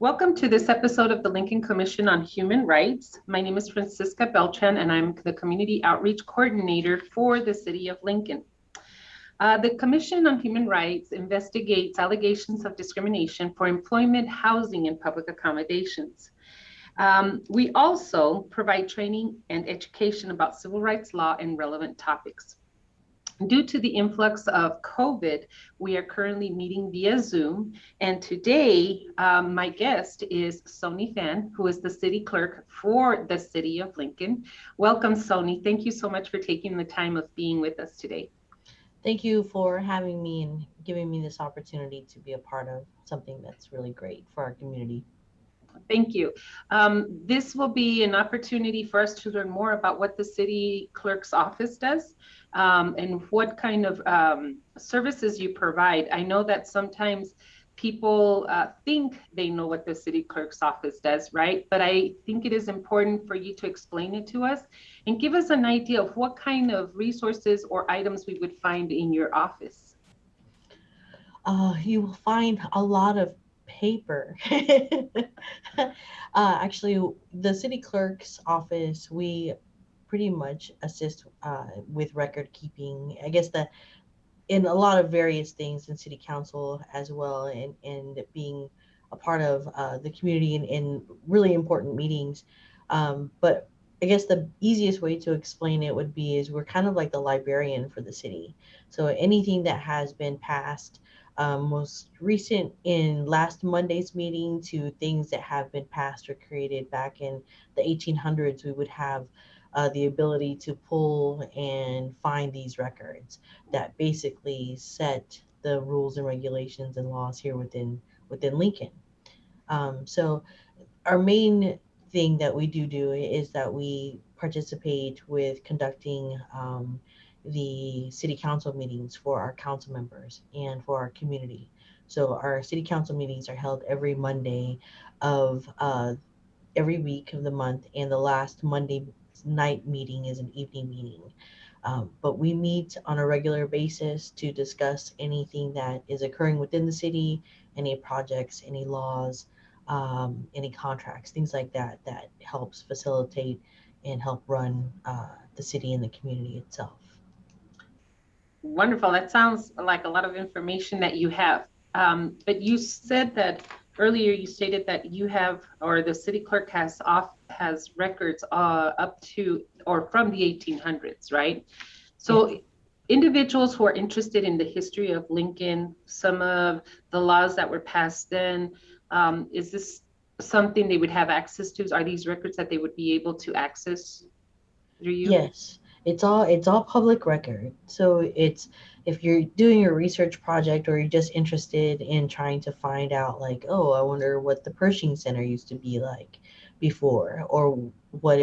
Welcome to this episode of the Lincoln Commission on Human Rights. My name is Francisca Beltran, and I'm the Community Outreach Coordinator for the City of Lincoln. The Commission on Human Rights investigates allegations of discrimination for employment, housing, and public accommodations. We also provide training and education about civil rights law and relevant topics. Due to the influx of COVID, we are currently meeting via Zoom. And today, my guest is Sony Fan, who is the city clerk for the city of Lincoln. Welcome, Sony. Thank you so much for taking the time of being with us today. Thank you for having me and giving me this opportunity to be a part of something that's really great for our community. Thank you. This will be an opportunity for us to learn more about what the city clerk's office does and what kind of services you provide. I know that sometimes people think they know what the city clerk's office does, right? But I think it is important for you to explain it to us and give us an idea of what kind of resources or items we would find in your office. You will find a lot of paper. Actually, the city clerk's office, we pretty much assist with record keeping. I guess that in a lot of various things in city council as well, and being a part of the community in really important meetings. But I guess the easiest way to explain it would be is we're kind of like the librarian for the city. So anything that has been passed, most recent in last Monday's meeting to things that have been passed or created back in the 1800s, we would have the ability to pull and find these records that basically set the rules and regulations and laws here within Lincoln. So our main thing that we do is that we participate with conducting the city council meetings for our council members and for our community. So our city council meetings are held every Monday of every week of the month, and the last Monday night meeting is an evening meeting. But we meet on a regular basis to discuss anything that is occurring within the city, any projects, any laws, any contracts, things like that, that helps facilitate and help run the city and the community itself. Wonderful. That sounds like a lot of information that you have. But you said that earlier you stated that you have, or the city clerk has records up to or from the 1800s, right? Yes. So individuals who are interested in the history of Lincoln, some of the laws that were passed then, is this something they would have access to? Are these records that they would be able to access through you? Yes, it's all public record. So it's if you're doing your research project or you're just interested in trying to find out like, oh, I wonder what the Pershing Center used to be like before, or when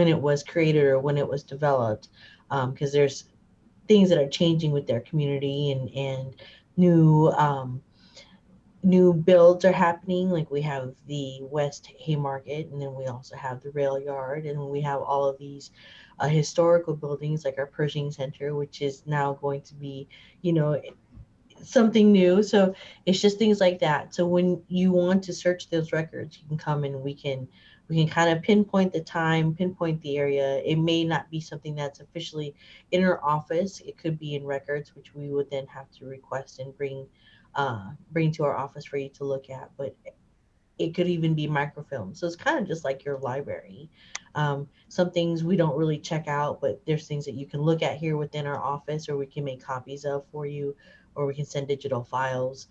it was created or when it was developed, because there's things that are changing with their community and new new builds are happening. Like we have the West Haymarket, and then we also have the rail yard, and we have all of these historical buildings like our Pershing Center, which is now going to be, you know, something new. So it's just things like that. So when you want to search those records, you can come and we can kind of pinpoint the time, pinpoint the area. It may not be something that's officially in our office. It could be in records, which we would then have to request and bring to our office for you to look at. But it could even be microfilm. So it's kind of just like your library. Some things we don't really check out, but there's things that you can look at here within our office, or we can make copies of for you, or we can send digital files.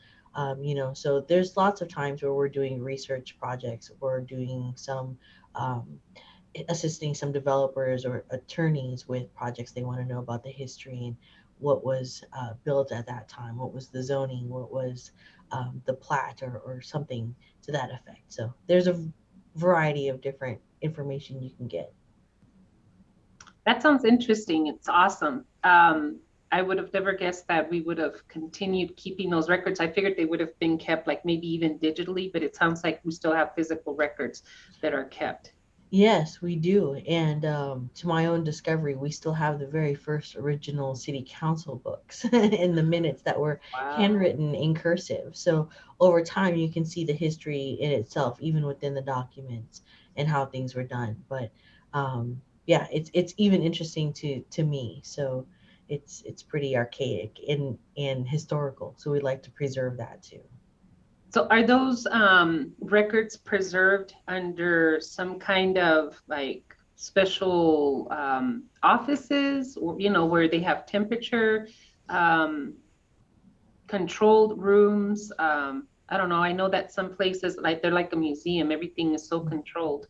So there's lots of times where we're doing research projects or doing some assisting some developers or attorneys with projects they want to know about the history and what was built at that time, what was the zoning, what was the plat, or something to that effect. So there's a variety of different information you can get. That sounds interesting. It's awesome. I would have never guessed that we would have continued keeping those records. I figured they would have been kept like maybe even digitally, but it sounds like we still have physical records that are kept. Yes, we do. And to my own discovery, we still have the very first original city council books in the minutes that were Wow. handwritten in cursive. So over time, you can see the history in itself, even within the documents and how things were done. But yeah, it's even interesting to me. So it's pretty archaic and historical. So we like to preserve that too. So are those records preserved under some kind of like special offices, or where they have temperature um, controlled rooms? I don't know. I know that some places, like, they're like a museum. Everything is so controlled.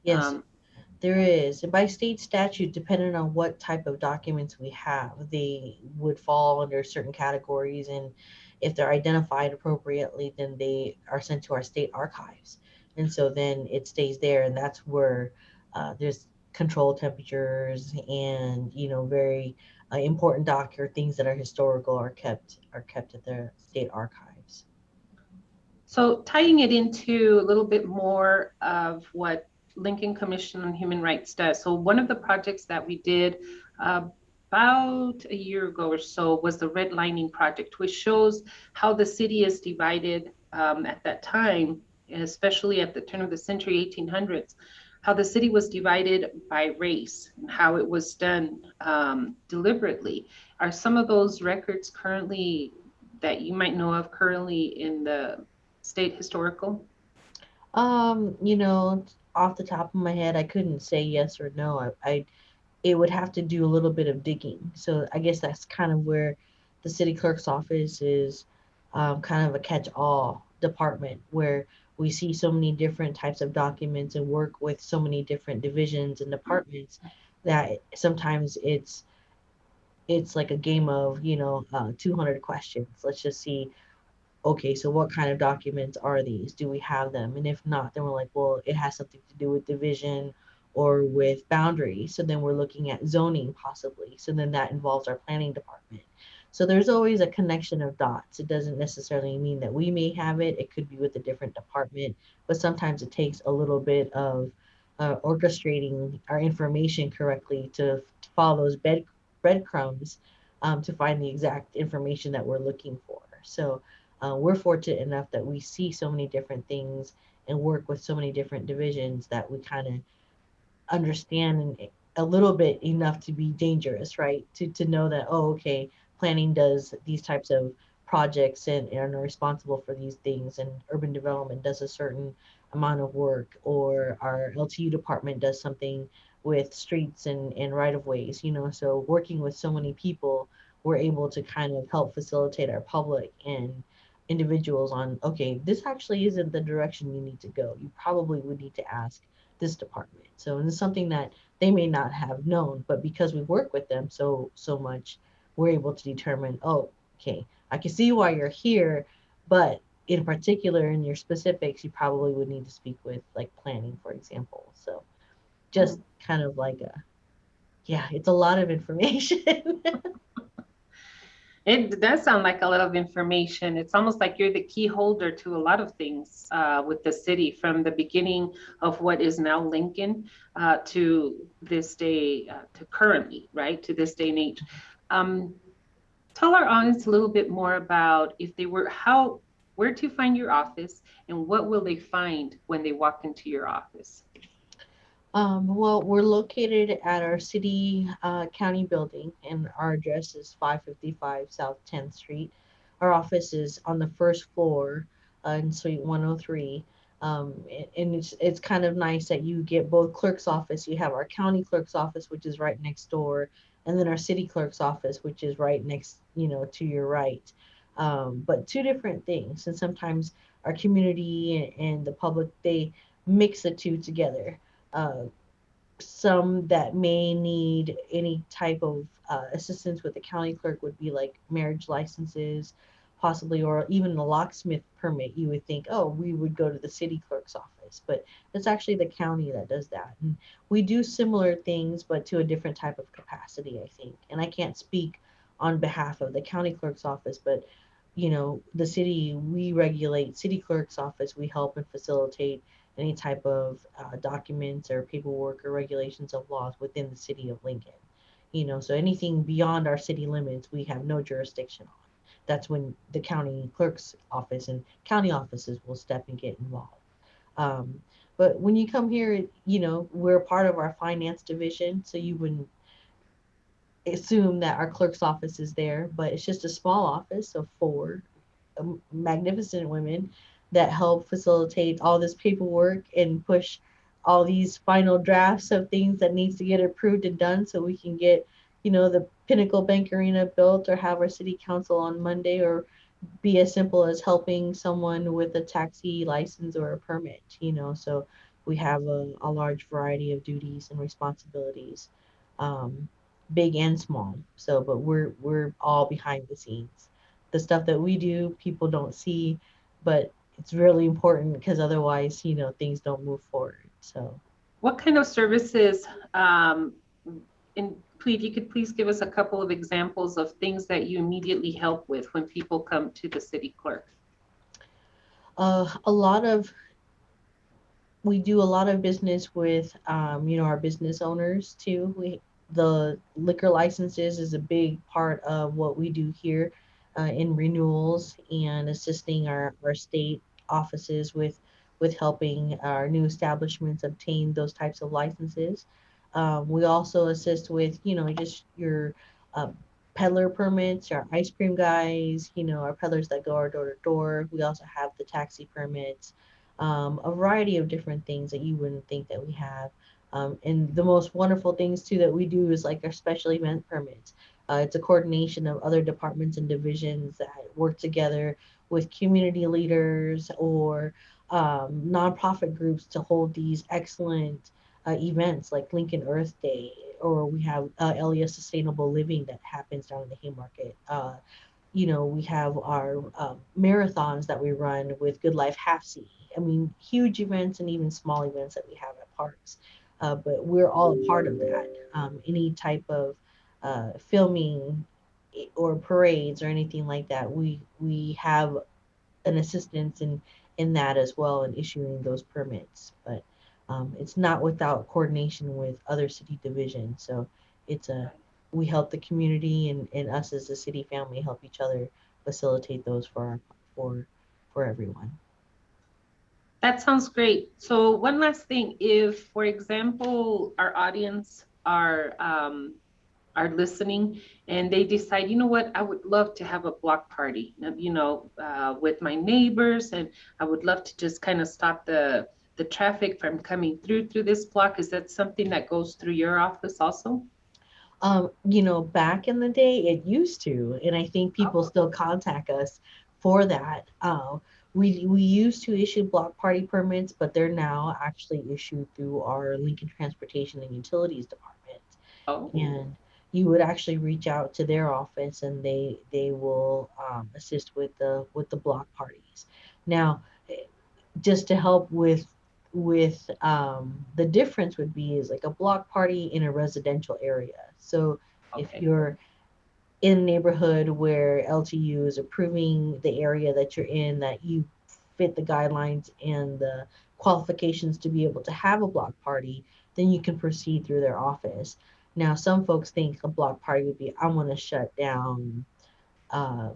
Yes, Um, there is. And by state statute, depending on what type of documents we have, they would fall under certain categories. And if they're identified appropriately, then they are sent to our state archives. And so then it stays there. And that's where there's control temperatures and, very important or things that are historical are kept at the state archives. So tying it into a little bit more of what Lincoln Commission on Human Rights does. So one of the projects that we did about a year ago or so was the Redlining project, which shows how the city is divided at that time, especially at the turn of the century, 1800s, how the city was divided by race and how it was done deliberately. Are some of those records currently that you might know of currently in the state historical? You know, off the top of my head, I couldn't say yes or no. I it would have to do a little bit of digging. So I guess that's kind of where the city clerk's office is kind of a catch-all department where we see so many different types of documents and work with so many different divisions and departments that sometimes it's like a game of 200 questions. Let's just see, okay, so what kind of documents are these? Do we have them? And if not, then we're like, well, it has something to do with division or with boundaries. So then we're looking at zoning possibly. So then that involves our planning department. So there's always a connection of dots. It doesn't necessarily mean that we may have it. It could be with a different department, but sometimes it takes a little bit of orchestrating our information correctly to follow those breadcrumbs to find the exact information that we're looking for. So we're fortunate enough that we see so many different things and work with so many different divisions that we kind of understand a little bit enough to be dangerous, right? To know that, oh, okay, planning does these types of projects and are responsible for these things, and urban development does a certain amount of work, or our LTU department does something with streets and right of ways, So working with so many people, we're able to kind of help facilitate our public and individuals on, okay, this actually isn't the direction you need to go. You probably would need to ask this department. So it's something that they may not have known, but because we work with them so much, we're able to determine, oh, okay, I can see why you're here, but in particular in your specifics, you probably would need to speak with like planning, for example. So just kind of like yeah, it's a lot of information. It does sound like a lot of information. It's almost like you're the key holder to a lot of things with the city, from the beginning of what is now Lincoln to this day, to currently, right, to this day and age. Um, Tell our audience a little bit more about, if they were, where to find your office, and what will they find when they walk into your office? Well, we're located at our city county building, and our address is 555 South 10th Street. Our office is on the first floor in Suite 103. And it's kind of nice that you get both clerk's office. You have our county clerk's office, which is right next door, and then our city clerk's office, which is right next, to your right. But two different things, and sometimes our community and the public, they mix the two together. Uh, some that may need any type of assistance with the county clerk would be like marriage licenses, possibly, or even a locksmith permit. You would think, oh, we would go to the city clerk's office, but it's actually the county that does that. And we do similar things, but to a different type of capacity, I think. And I can't speak on behalf of the county clerk's office, but the city, we regulate city clerk's office, we help and facilitate any type of documents or paperwork or regulations of laws within the city of Lincoln. So anything beyond our city limits, we have no jurisdiction on. That's when the county clerk's office and county offices will step and get involved. Um, but when you come here, we're part of our finance division, so you wouldn't assume that our clerk's office is there, but it's just a small office of four magnificent women that help facilitate all this paperwork and push all these final drafts of things that needs to get approved and done so we can get the Pinnacle Bank Arena built or have our city council on Monday, or be as simple as helping someone with a taxi license or a permit. So we have a large variety of duties and responsibilities, um, big and small. So, but we're all behind the scenes. The stuff that we do, people don't see, but it's really important because otherwise, things don't move forward. So, What kind of services, and please, if you could please give us a couple of examples of things that you immediately help with when people come to the city clerk. a lot of we do a lot of business with our business owners too. The liquor licenses is a big part of what we do here, in renewals and assisting our state offices with helping our new establishments obtain those types of licenses. We also assist with just your uh, peddler permits, our ice cream guys, our peddlers that go our door to door. We also have the taxi permits, a variety of different things that you wouldn't think that we have. And the most wonderful things too that we do is like our special event permits. It's a coordination of other departments and divisions that work together with community leaders or nonprofit groups to hold these excellent events like Lincoln Earth Day, or we have LES Sustainable Living that happens down in the Haymarket. We have our marathons that we run with Good Life Half C. I mean, huge events and even small events that we have at parks. But we're all a part of that. Any type of filming or parades or anything like that, we have an assistance in that as well, in issuing those permits. But it's not without coordination with other city divisions. So it's a we help the community, and us as a city family help each other facilitate those for for everyone. That sounds great. So one last thing, if, for example, our audience are listening and they decide, you know what, I would love to have a block party, with my neighbors, and I would love to just kind of stop the traffic from coming through this block. Is that something that goes through your office also? Back in the day, it used to, and I think people Oh, still contact us for that. We used to issue block party permits, but they're now actually issued through our Lincoln Transportation and Utilities Department, oh, and you would actually reach out to their office, and they will assist with the block parties. Now, just to help with the difference would be is like a block party in a residential area. So if okay. you're in a neighborhood where LTU is approving the area that you're in, that you fit the guidelines and the qualifications to be able to have a block party, then you can proceed through their office. Now, some folks think a block party would be, I want to shut down uh,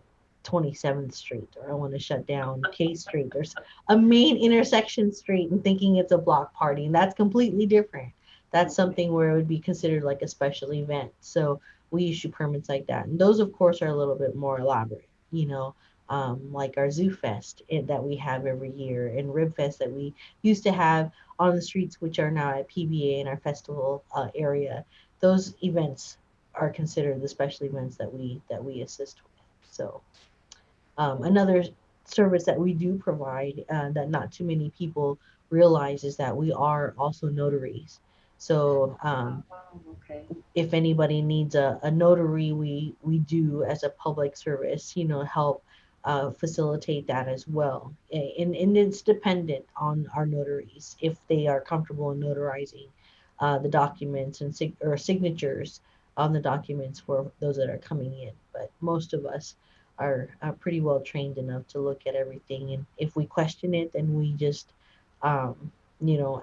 27th Street, or I want to shut down K Street, or a main intersection street, and thinking it's a block party. And that's completely different. That's Okay. something where it would be considered like a special event. So we issue permits like that. And those, of course, are a little bit more elaborate, like our Zoo Fest that we have every year, and Rib Fest that we used to have on the streets, which are now at PBA in our festival area. Those events are considered the special events that we assist with. So another service that we do provide that not too many people realize is that we are also notaries. So Oh, okay. if anybody needs a notary, we do as a public service, help facilitate that as well. And it's dependent on our notaries if they are comfortable in notarizing the documents and or signatures on the documents for those that are coming in. But most of us are pretty well trained enough to look at everything, and if we question it, then we just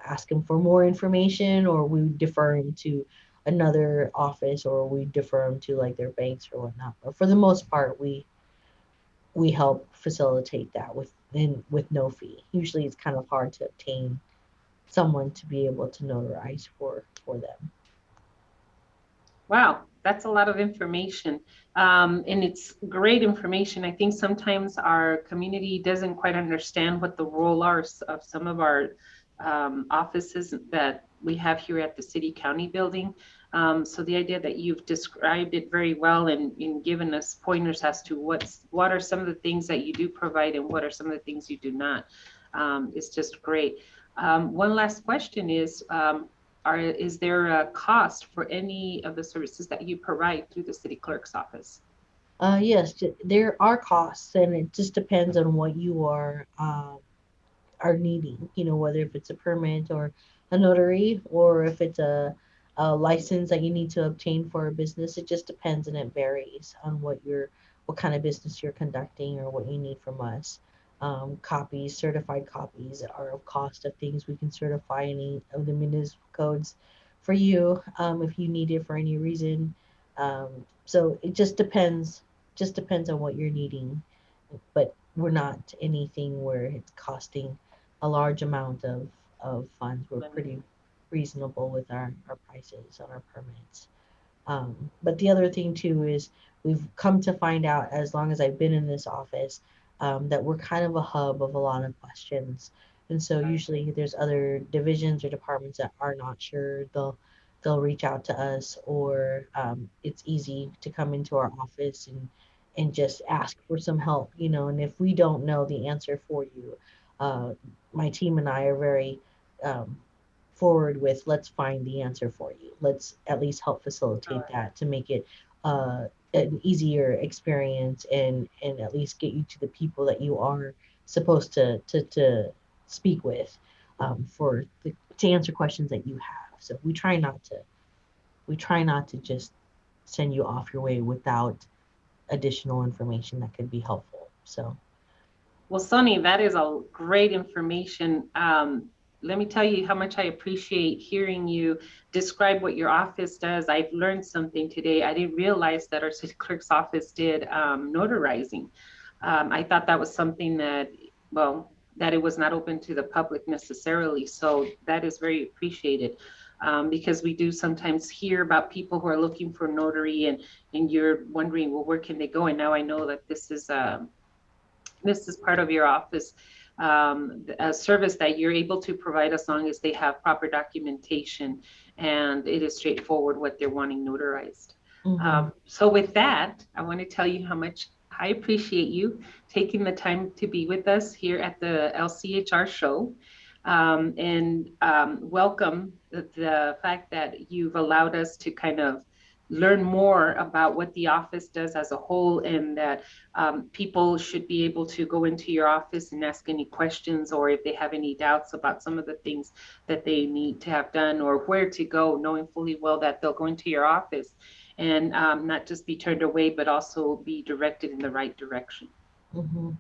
ask them for more information, or we defer them to another office, or we defer them to like their banks or whatnot. But for the most part, we help facilitate that with no fee. Usually it's kind of hard to obtain someone to be able to notarize for them. Wow, that's a lot of information. And it's great information. I think sometimes our community doesn't quite understand what the role are of some of our offices that we have here at the city county building. So the idea that you've described it very well and given us pointers as to what are some of the things that you do provide and what are some of the things you do not is just great. One last question is there a cost for any of the services that you provide through the city clerk's office? Yes, there are costs, and it just depends on what you are needing, whether if it's a permit or a notary, or if it's a license that you need to obtain for a business. It just depends, and it varies on what kind of business you're conducting or what you need from us. Copies, certified copies are of cost of things. We can certify any of the municipal codes for you if you need it for any reason. So it just depends on what you're needing, but we're not anything where it's costing a large amount of funds. We're pretty reasonable with our prices on our permits. But the other thing too is we've come to find out, as long as I've been in this office, that we're kind of a hub of a lot of questions. And so usually there's other divisions or departments that are not sure. They'll reach out to us, or it's easy to come into our office and just ask for some help, And if we don't know the answer for you, uh, my team and I are very um, forward with, let's find the answer for you. Let's at least help facilitate that to make it an easier experience, and at least get you to the people that you are supposed to speak with, to answer questions that you have. So we try not to just send you off your way without additional information that could be helpful. So Well, Sonny, that is a great information. Let me tell you how much I appreciate hearing you describe what your office does. I've learned something today. I didn't realize that our city clerk's office did notarizing. I thought that was something that, well, that it was not open to the public necessarily. So that is very appreciated. Because we do sometimes hear about people who are looking for notary, and you're wondering, well, where can they go? And now I know that this is part of your office a service that you're able to provide as long as they have proper documentation and it is straightforward what they're wanting notarized. So with that, I want to tell you how much I appreciate you taking the time to be with us here at the LCHR show. And welcome the fact that you've allowed us to kind of learn more about what the office does as a whole, and that people should be able to go into your office and ask any questions, or if they have any doubts about some of the things that they need to have done or where to go, knowing fully well that they'll go into your office and not just be turned away, but also be directed in the right direction. mhm.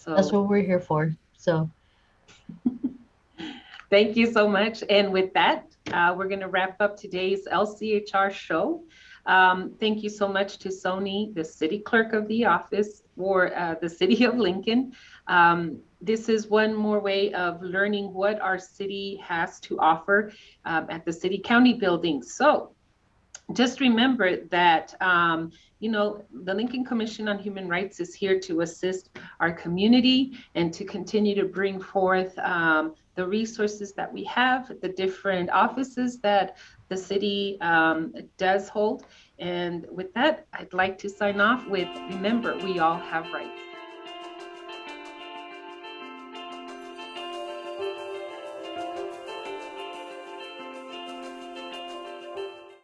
That's So what we're here for. So thank you so much. And with that, we're going to wrap up today's LCHR show. Thank you so much to Sony, the city clerk of the office for the city of Lincoln. This is one more way of learning what our city has to offer at the city county building. So just remember that the Lincoln Commission on Human Rights is here to assist our community and to continue to bring forth the resources that we have, the different offices that the city does hold. And with that, I'd like to sign off with, remember, we all have rights.